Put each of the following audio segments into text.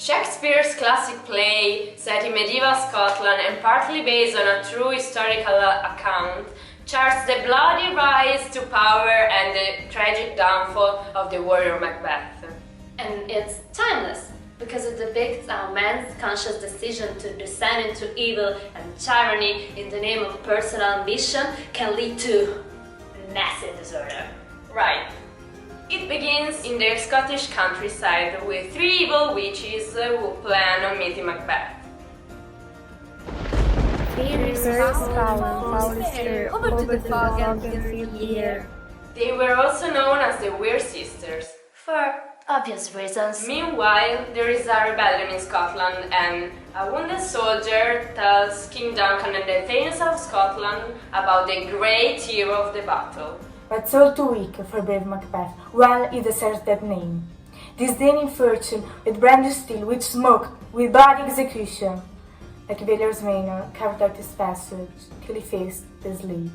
Shakespeare's classic play, set in medieval Scotland and partly based on a true historical account, charts the bloody rise to power and the tragic downfall of the warrior Macbeth. And it's timeless, because it depicts how man's conscious decision to descend into evil and tyranny in the name of personal ambition can lead to massive disorder. Right. It begins in the Scottish countryside with three evil witches who plan on meeting Macbeth. Over to the fog and fill the air. They were also known as the Weir Sisters. For obvious reasons. Meanwhile, there is a rebellion in Scotland and a wounded soldier tells King Duncan and the Thanes of Scotland about the great hero of the battle. But so too weak for brave Macbeth, well he deserves that name. Disdaining fortune with brandished steel, which smoked with bloody execution. Like Balor's manor, carved out his passage, till he faced the sleep,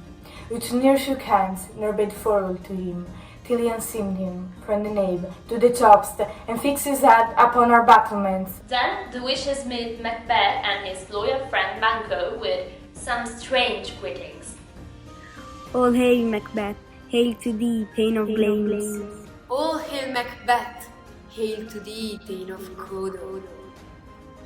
which ne'er shook hands, nor bade farewell to him, till he unseamed him from the nave to the tops, and fixed his head upon our battlements. Then the witches meet Macbeth and his loyal friend Banquo with some strange greetings. All hail Macbeth, hail to thee, Thane of Glamis. All hail Macbeth, hail to thee, Thane of Cawdor.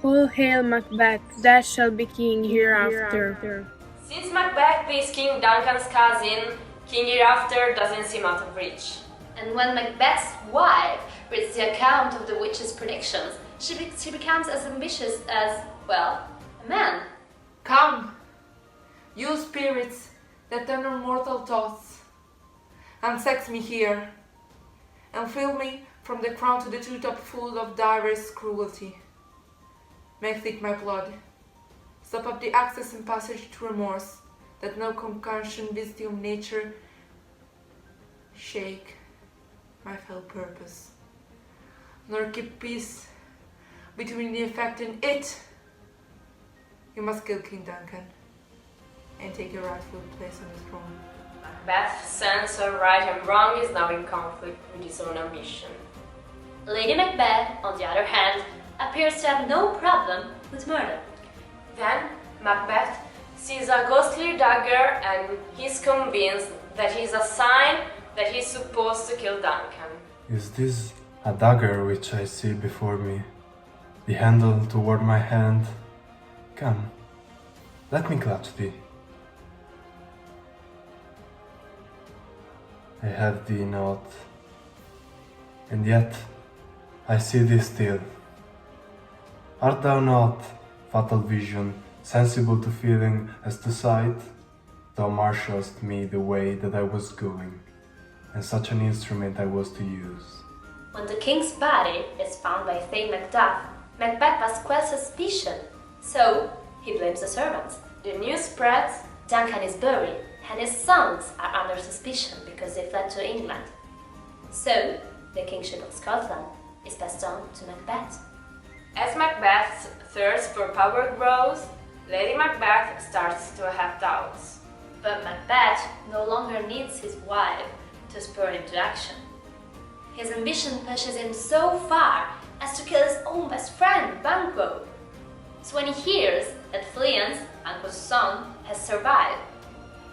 All hail Macbeth, thou shalt be king hereafter. Since Macbeth is King Duncan's cousin, King Hereafter doesn't seem out of reach. And when Macbeth's wife reads the account of the witch's predictions, she becomes as ambitious as, well, a man. Come, you spirits that utter mortal thoughts, and sex me here, and fill me from the crown to the treetop full of direst cruelty. Make thick my blood, stop up the access and passage to remorse, that no concussion visiting of nature shake my fell purpose, nor keep peace between the effect and it. You must kill King Duncan and take your rightful place on the throne. Macbeth's sense of right and wrong is now in conflict with his own ambition. Lady Macbeth, on the other hand, appears to have no problem with murder. Then Macbeth sees a ghostly dagger and he's convinced that it's a sign that he's supposed to kill Duncan. Is this a dagger which I see before me? The handle toward my hand? Come, let me clutch thee. I have thee not, and yet I see thee still. Art thou not, fatal vision, sensible to feeling as to sight? Thou marshalest me the way that I was going, and such an instrument I was to use. When the king's body is found by Thane Macduff, Macbeth must quell suspicion, so he blames the servants. The news spreads. Duncan is buried, and his sons are under suspicion because they fled to England. So, the kingship of Scotland is passed on to Macbeth. As Macbeth's thirst for power grows, Lady Macbeth starts to have doubts. But Macbeth no longer needs his wife to spur him to action. His ambition pushes him so far as to kill his own best friend, Banquo. So when he hears that Fleance, Banquo's son, has survived,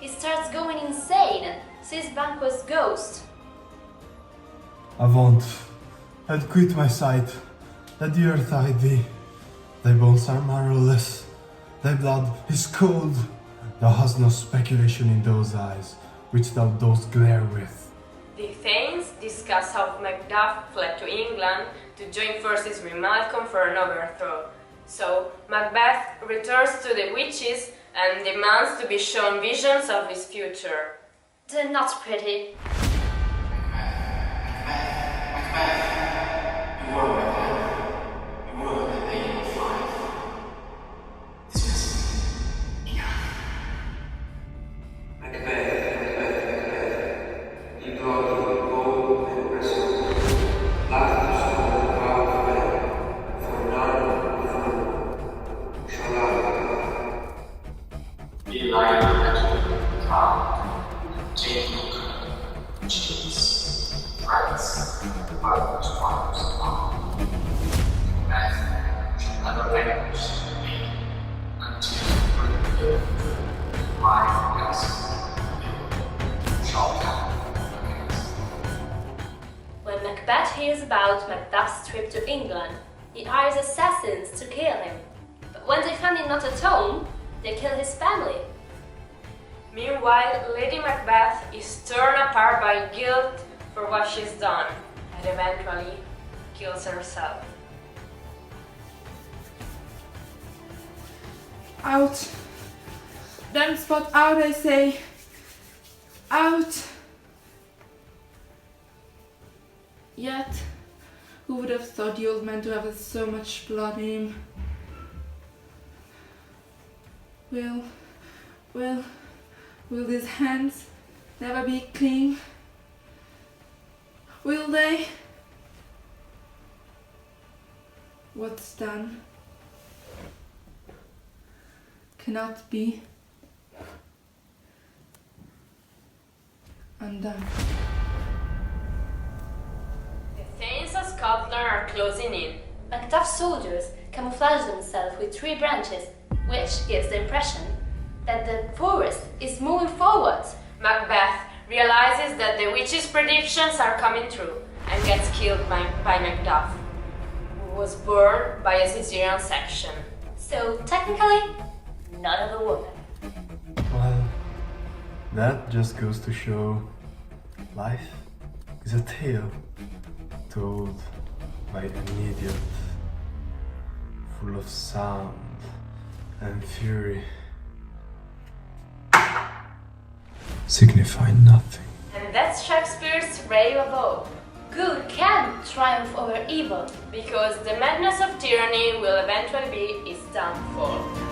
he starts going insane and sees Banquo's ghost. Avaunt, and quit my sight. Let the earth hide thee. Thy bones are marrowless, thy blood is cold. Thou hast no speculation in those eyes, which thou dost glare with. The Thanes discuss how Macduff fled to England to join forces with Malcolm for an overthrow. So Macbeth returns to the witches and demands to be shown visions of his future. They're not pretty. Rights, others, ones, never vanquish me until the life is shall come against. When Macbeth hears about Macduff's trip to England, he hires assassins to kill him. But when they find him not at home, they kill his family. Meanwhile, Lady Macbeth is torn apart by guilt for what she's done, and eventually kills herself. Out! Damn spot out, I say! Out! Yet, who would have thought the old man to have so much blood in him? Will his hands never be clean? Will they? What's done cannot be undone. The Thanes of Scotland are closing in. Macduff's soldiers camouflage themselves with tree branches, which gives the impression that the forest is moving forward. Macbeth realizes that the witch's predictions are coming true and gets killed by Macduff, who was burned by a Caesarean section. So technically, not of a woman. Well, that just goes to show life is a tale told by an idiot, full of sound and fury, signifying nothing. And that's Shakespeare's ray of hope, Good can triumph over evil. because the madness of tyranny will eventually be its downfall.